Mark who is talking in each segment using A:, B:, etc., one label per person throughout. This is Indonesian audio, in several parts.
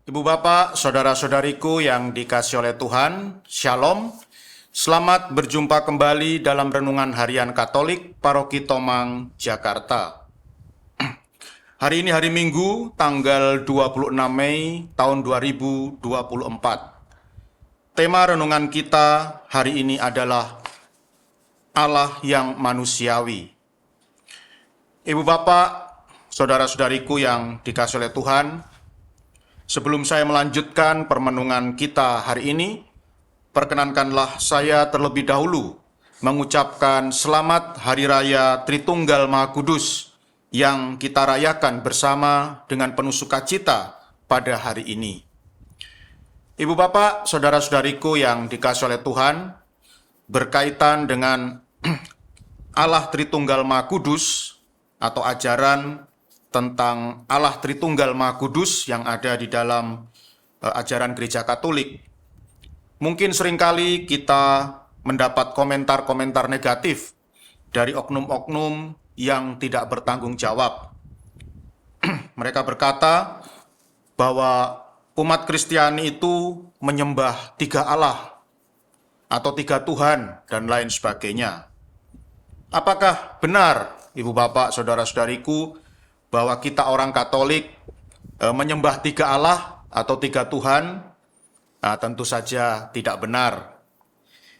A: Ibu Bapak, saudara-saudariku yang dikasihi oleh Tuhan, Shalom. Selamat berjumpa kembali dalam Renungan Harian Katolik Paroki Tomang, Jakarta. Hari ini hari Minggu, tanggal 26 Mei tahun 2024. Tema renungan kita hari ini adalah Allah yang manusiawi. Ibu Bapak, saudara-saudariku yang dikasihi oleh Tuhan, sebelum saya melanjutkan permenungan kita hari ini, perkenankanlah saya terlebih dahulu mengucapkan selamat Hari Raya Tritunggal Maha Kudus yang kita rayakan bersama dengan penuh sukacita pada hari ini. Ibu Bapak, saudara-saudariku yang dikasihi oleh Tuhan, berkaitan dengan Allah Tritunggal Maha Kudus atau ajaran tentang Allah Tritunggal Maha Kudus yang ada di dalam ajaran Gereja Katolik. Mungkin seringkali kita mendapat komentar-komentar negatif dari oknum-oknum yang tidak bertanggung jawab. Mereka berkata bahwa umat Kristiani itu menyembah tiga Allah atau tiga Tuhan dan lain sebagainya. Apakah benar, Ibu Bapak, saudara-saudariku, bahwa kita orang Katolik menyembah tiga Allah atau tiga Tuhan? Nah, tentu saja tidak benar.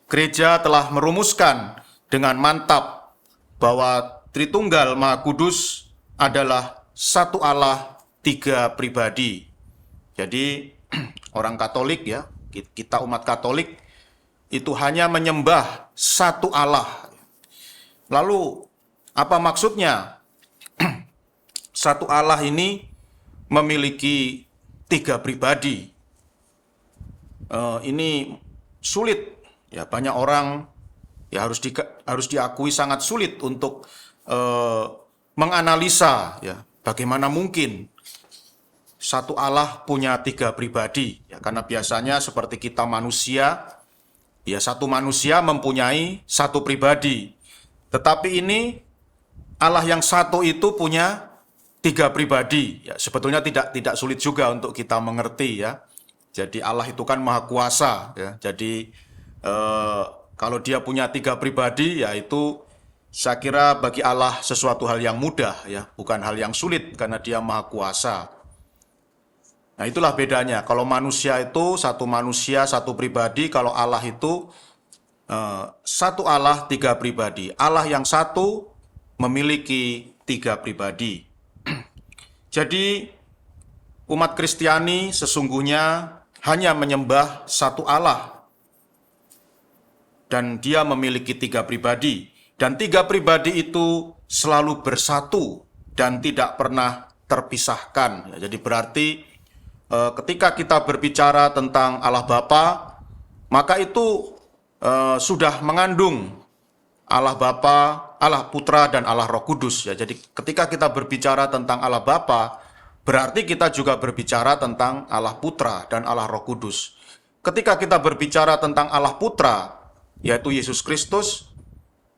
A: Gereja telah merumuskan dengan mantap bahwa Tritunggal Maha Kudus adalah satu Allah, tiga pribadi. Jadi orang Katolik ya, kita umat Katolik itu hanya menyembah satu Allah. Lalu apa maksudnya? Satu Allah ini memiliki tiga pribadi. Ini sulit, ya banyak orang ya harus diakui sangat sulit untuk menganalisa ya bagaimana mungkin satu Allah punya tiga pribadi. Ya, karena biasanya seperti kita manusia, ya satu manusia mempunyai satu pribadi. Tetapi ini Allah yang satu itu punya tiga pribadi. Ya, sebetulnya tidak sulit juga untuk kita mengerti ya. Jadi Allah itu kan maha kuasa ya. Jadi kalau dia punya tiga pribadi, ya itu saya kira bagi Allah sesuatu hal yang mudah ya, bukan hal yang sulit karena dia maha kuasa. Nah, itulah bedanya. Kalau manusia itu satu manusia, satu pribadi. Kalau Allah itu satu Allah, tiga pribadi. Allah yang satu memiliki tiga pribadi. Jadi umat Kristiani sesungguhnya hanya menyembah satu Allah. Dan dia memiliki tiga pribadi. Dan tiga pribadi itu selalu bersatu dan tidak pernah terpisahkan. Jadi berarti ketika kita berbicara tentang Allah Bapa, maka itu sudah mengandung Allah Bapa, Allah Putra, dan Allah Roh Kudus. Ya, jadi ketika kita berbicara tentang Allah Bapa, berarti kita juga berbicara tentang Allah Putra dan Allah Roh Kudus. Ketika kita berbicara tentang Allah Putra, yaitu Yesus Kristus,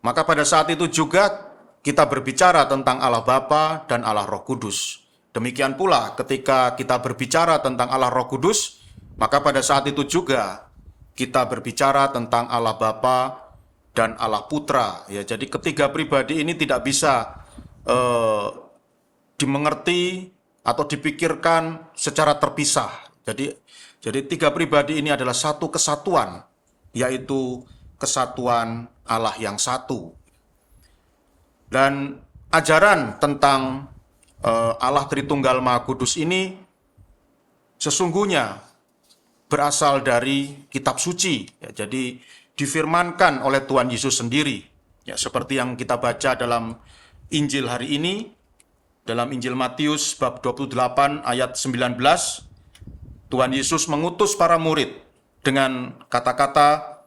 A: maka pada saat itu juga kita berbicara tentang Allah Bapa dan Allah Roh Kudus. Demikian pula ketika kita berbicara tentang Allah Roh Kudus, maka pada saat itu juga kita berbicara tentang Allah Bapa dan Allah Putra. Ya, jadi ketiga pribadi ini tidak bisa dimengerti atau dipikirkan secara terpisah. Jadi tiga pribadi ini adalah satu kesatuan, yaitu kesatuan Allah yang satu. Dan ajaran tentang Allah Tritunggal Maha Kudus ini sesungguhnya berasal dari kitab suci. Ya, jadi difirmankan oleh Tuhan Yesus sendiri. Ya, seperti yang kita baca dalam Injil hari ini, dalam Injil Matius bab 28 ayat 19, Tuhan Yesus mengutus para murid dengan kata-kata,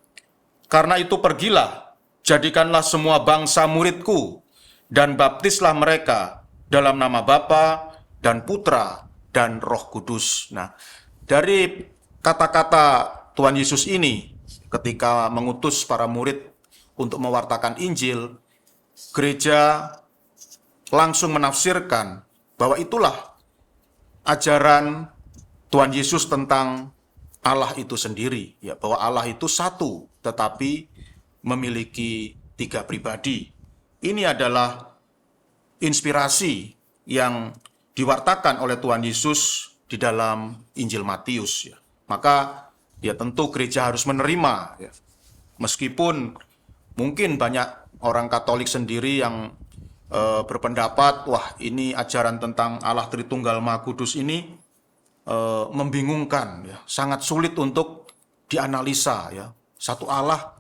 A: "Karena itu pergilah, jadikanlah semua bangsa muridku, dan baptislah mereka dalam nama Bapa dan Putra dan Roh Kudus." Nah, dari kata-kata Tuhan Yesus ini ketika mengutus para murid untuk mewartakan Injil, gereja langsung menafsirkan bahwa itulah ajaran Tuhan Yesus tentang Allah itu sendiri, ya, bahwa Allah itu satu tetapi memiliki tiga pribadi. Ini adalah inspirasi yang diwartakan oleh Tuhan Yesus di dalam Injil Matius, ya. Maka ya tentu gereja harus menerima, ya. Meskipun mungkin banyak orang Katolik sendiri yang berpendapat, wah ini ajaran tentang Allah Tritunggal Maha Kudus ini membingungkan, ya, sangat sulit untuk dianalisa, ya. Satu Allah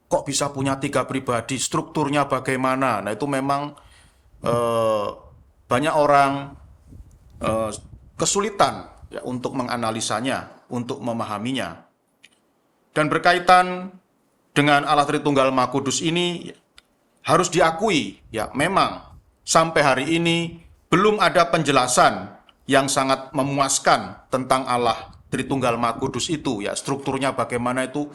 A: kok bisa punya tiga pribadi, strukturnya bagaimana? Nah itu memang banyak orang kesulitan, ya, untuk menganalisanya, untuk memahaminya. Dan berkaitan dengan Allah Tritunggal Maha Kudus ini harus diakui, ya, memang sampai hari ini belum ada penjelasan yang sangat memuaskan tentang Allah Tritunggal Maha Kudus itu, ya, strukturnya bagaimana itu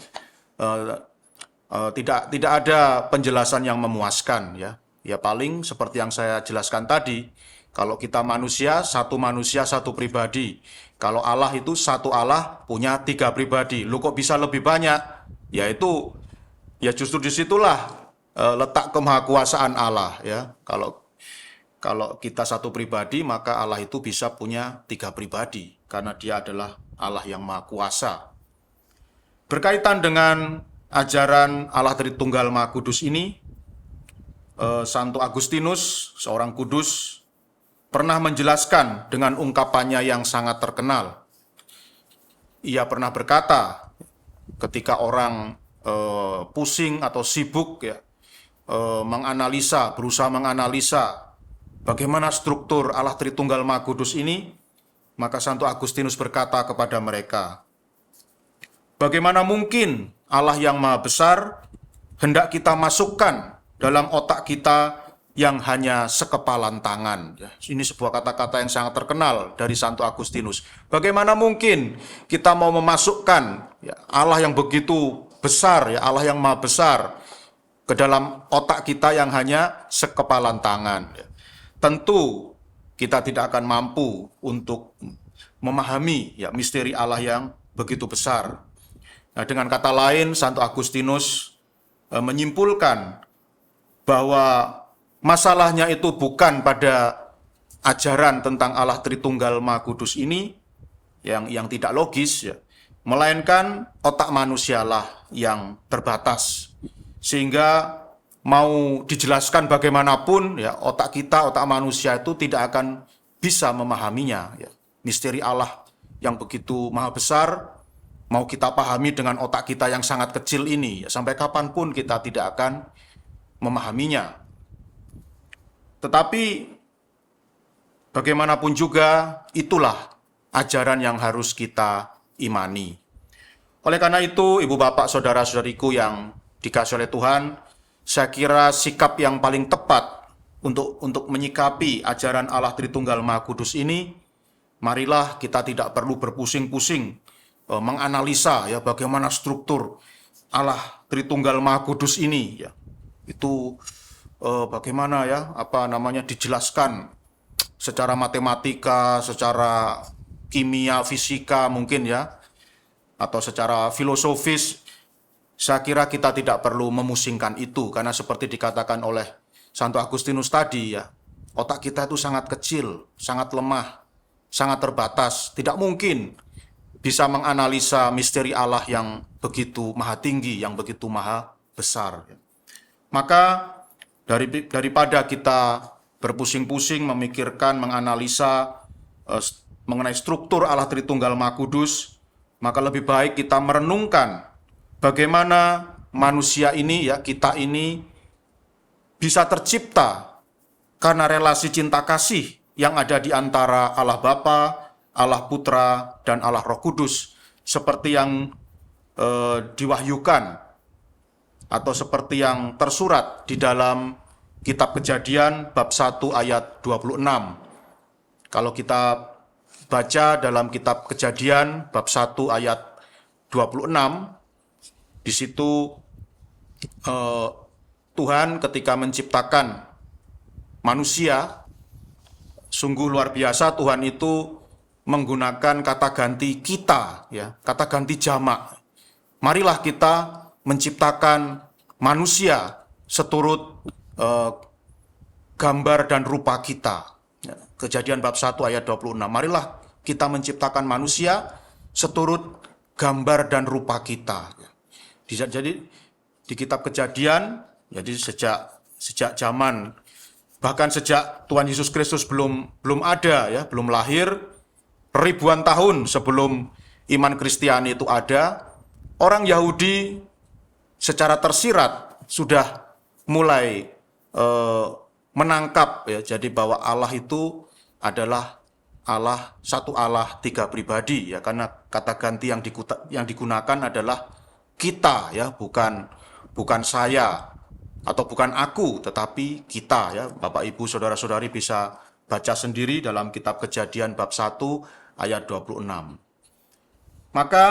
A: tidak ada penjelasan yang memuaskan, ya. Ya paling seperti yang saya jelaskan tadi, kalau kita manusia satu pribadi. Kalau Allah itu satu Allah punya tiga pribadi. Lu kok bisa lebih banyak? Yaitu ya justru disitulah letak kemahakuasaan Allah, ya. Kalau kita satu pribadi, maka Allah itu bisa punya tiga pribadi karena Dia adalah Allah yang Maha Kuasa. Berkaitan dengan ajaran Allah Tritunggal Maha Kudus ini, Santo Agustinus, seorang kudus, pernah menjelaskan dengan ungkapannya yang sangat terkenal. Ia pernah berkata, ketika orang pusing atau sibuk, ya, berusaha menganalisa bagaimana struktur Allah Tritunggal Maha Kudus ini, maka Santo Agustinus berkata kepada mereka, bagaimana mungkin Allah yang Maha Besar hendak kita masukkan dalam otak kita yang hanya sekepalan tangan. Ini sebuah kata-kata yang sangat terkenal dari Santo Agustinus. Bagaimana mungkin kita mau memasukkan, ya, Allah yang begitu besar, ya, Allah yang Maha Besar ke dalam otak kita yang hanya sekepalan tangan. Tentu kita tidak akan mampu untuk memahami, ya, misteri Allah yang begitu besar. Nah, dengan kata lain, Santo Agustinus menyimpulkan bahwa masalahnya itu bukan pada ajaran tentang Allah Tritunggal Maha Kudus ini yang tidak logis, ya, melainkan otak manusialah yang terbatas. Sehingga mau dijelaskan bagaimanapun, ya, otak manusia itu tidak akan bisa memahaminya, ya. Misteri Allah yang begitu maha besar mau kita pahami dengan otak kita yang sangat kecil ini, ya, sampai kapanpun kita tidak akan memahaminya. Tetapi bagaimanapun juga itulah ajaran yang harus kita imani. Oleh karena itu, Ibu Bapak, Saudara-saudariku yang dikasihi oleh Tuhan, saya kira sikap yang paling tepat untuk menyikapi ajaran Allah Tritunggal Maha Kudus ini, marilah kita tidak perlu berpusing-pusing menganalisa, ya, bagaimana struktur Allah Tritunggal Maha Kudus ini, ya. Itu bagaimana, ya, dijelaskan secara matematika, secara kimia, fisika mungkin, ya, atau secara filosofis. Saya kira kita tidak perlu memusingkan itu, karena seperti dikatakan oleh Santo Agustinus tadi, ya, otak kita itu sangat kecil, sangat lemah, sangat terbatas, tidak mungkin bisa menganalisa misteri Allah yang begitu maha tinggi, yang begitu maha besar. Maka daripada kita berpusing-pusing memikirkan, menganalisa mengenai struktur Allah Tritunggal Maha Kudus, maka lebih baik kita merenungkan bagaimana manusia ini, ya, kita ini bisa tercipta karena relasi cinta kasih yang ada di antara Allah Bapa, Allah Putra, dan Allah Roh Kudus, seperti yang diwahyukan atau seperti yang tersurat di dalam Kitab Kejadian bab 1 ayat 26. Kalau kita baca dalam Kitab Kejadian bab 1 ayat 26, di situ Tuhan ketika menciptakan manusia, sungguh luar biasa, Tuhan itu menggunakan kata ganti kita, ya, kata ganti jamak. Marilah kita menciptakan manusia seturut gambar dan rupa kita. Ya, Kejadian bab 1 ayat 26. Marilah kita menciptakan manusia seturut gambar dan rupa kita. Jadi di kitab Kejadian, jadi sejak zaman, bahkan sejak Tuhan Yesus Kristus belum ada, ya, belum lahir, ribuan tahun sebelum iman Kristiani itu ada, orang Yahudi secara tersirat sudah mulai menangkap, ya, jadi bahwa Allah itu adalah Allah, satu Allah, tiga pribadi, ya, karena kata ganti yang digunakan adalah kita, ya, bukan saya atau bukan aku, tetapi kita, ya. Bapak Ibu Saudara-saudari bisa baca sendiri dalam kitab Kejadian bab 1 ayat 26. Maka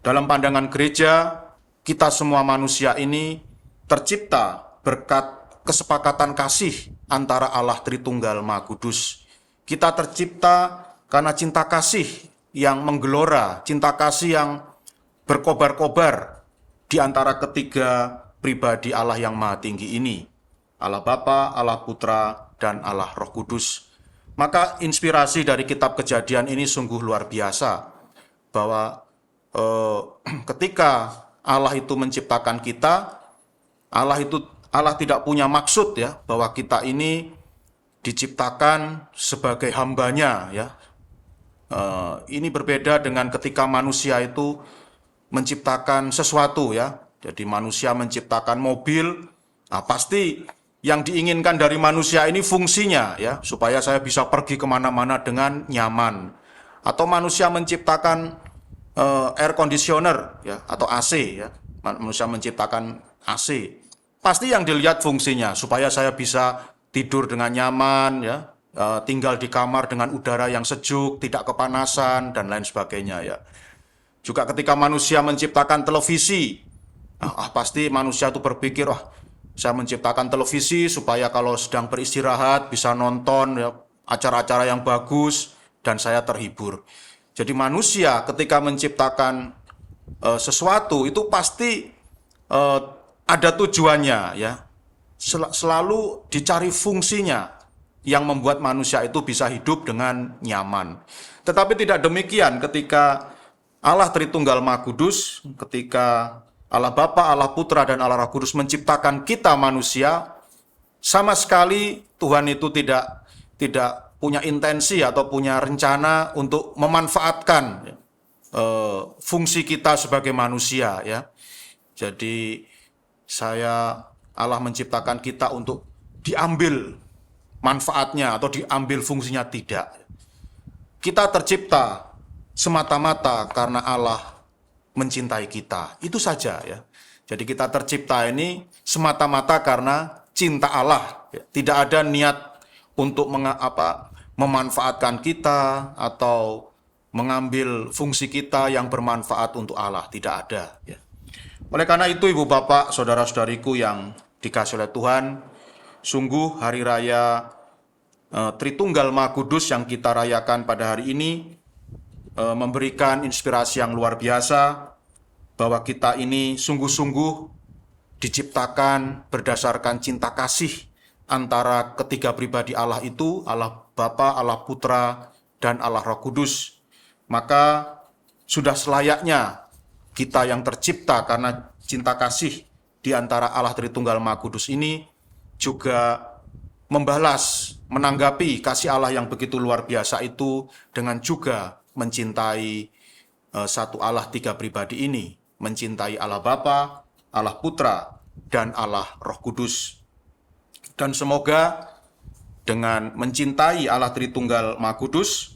A: dalam pandangan gereja, kita semua manusia ini tercipta berkat kesepakatan kasih antara Allah Tritunggal Maha Kudus. Kita tercipta karena cinta kasih yang menggelora, cinta kasih yang berkobar-kobar di antara ketiga pribadi Allah yang Maha Tinggi ini, Allah Bapa, Allah Putra, dan Allah Roh Kudus. Maka inspirasi dari kitab Kejadian ini sungguh luar biasa, bahwa ketika Allah itu menciptakan kita, Allah tidak punya maksud, ya, bahwa kita ini diciptakan sebagai hambanya, ya. Ini berbeda dengan ketika manusia itu menciptakan sesuatu, ya. Jadi manusia menciptakan mobil, nah pasti yang diinginkan dari manusia ini fungsinya, ya, supaya saya bisa pergi kemana-mana dengan nyaman. Atau manusia menciptakan air conditioner, ya, atau AC, ya. Manusia menciptakan AC. Pasti yang dilihat fungsinya, supaya saya bisa tidur dengan nyaman, ya, tinggal di kamar dengan udara yang sejuk, tidak kepanasan, dan lain sebagainya, ya. Juga ketika manusia menciptakan televisi, pasti manusia itu berpikir, saya menciptakan televisi supaya kalau sedang beristirahat bisa nonton, ya, acara-acara yang bagus, dan saya terhibur. Jadi manusia ketika menciptakan sesuatu itu pasti ada tujuannya, ya. Selalu dicari fungsinya yang membuat manusia itu bisa hidup dengan nyaman. Tetapi tidak demikian ketika Allah Tritunggal Maha Kudus, ketika Allah Bapa, Allah Putra, dan Allah Roh Kudus menciptakan kita manusia, sama sekali Tuhan itu tidak punya intensi atau punya rencana untuk memanfaatkan fungsi kita sebagai manusia, ya. Jadi Allah menciptakan kita untuk diambil manfaatnya atau diambil fungsinya, tidak. Kita tercipta semata-mata karena Allah mencintai kita. Itu saja, ya. Jadi kita tercipta ini semata-mata karena cinta Allah. Tidak ada niat untuk memanfaatkan kita atau mengambil fungsi kita yang bermanfaat untuk Allah. Tidak ada, ya. Oleh karena itu, Ibu Bapak, Saudara-saudariku yang dikasihi oleh Tuhan, sungguh hari raya Tritunggal Maha Kudus yang kita rayakan pada hari ini memberikan inspirasi yang luar biasa, bahwa kita ini sungguh-sungguh diciptakan berdasarkan cinta kasih antara ketiga pribadi Allah itu, Allah Bapa, Allah Putra, dan Allah Roh Kudus. Maka sudah selayaknya kita yang tercipta karena cinta kasih di antara Allah Tritunggal Maha Kudus ini juga membalas, menanggapi kasih Allah yang begitu luar biasa itu dengan juga mencintai satu Allah tiga pribadi ini, mencintai Allah Bapa, Allah Putra, dan Allah Roh Kudus. Dan semoga dengan mencintai Allah Tritunggal Maha Kudus,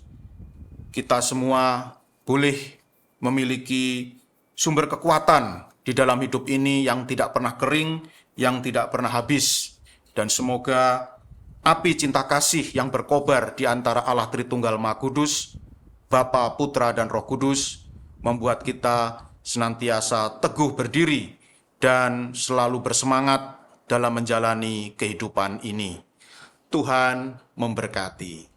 A: kita semua boleh memiliki sumber kekuatan di dalam hidup ini yang tidak pernah kering, yang tidak pernah habis. Dan semoga api cinta kasih yang berkobar di antara Allah Tritunggal Maha Kudus, Bapa, Putra, dan Roh Kudus membuat kita senantiasa teguh berdiri dan selalu bersemangat dalam menjalani kehidupan ini. Tuhan memberkati.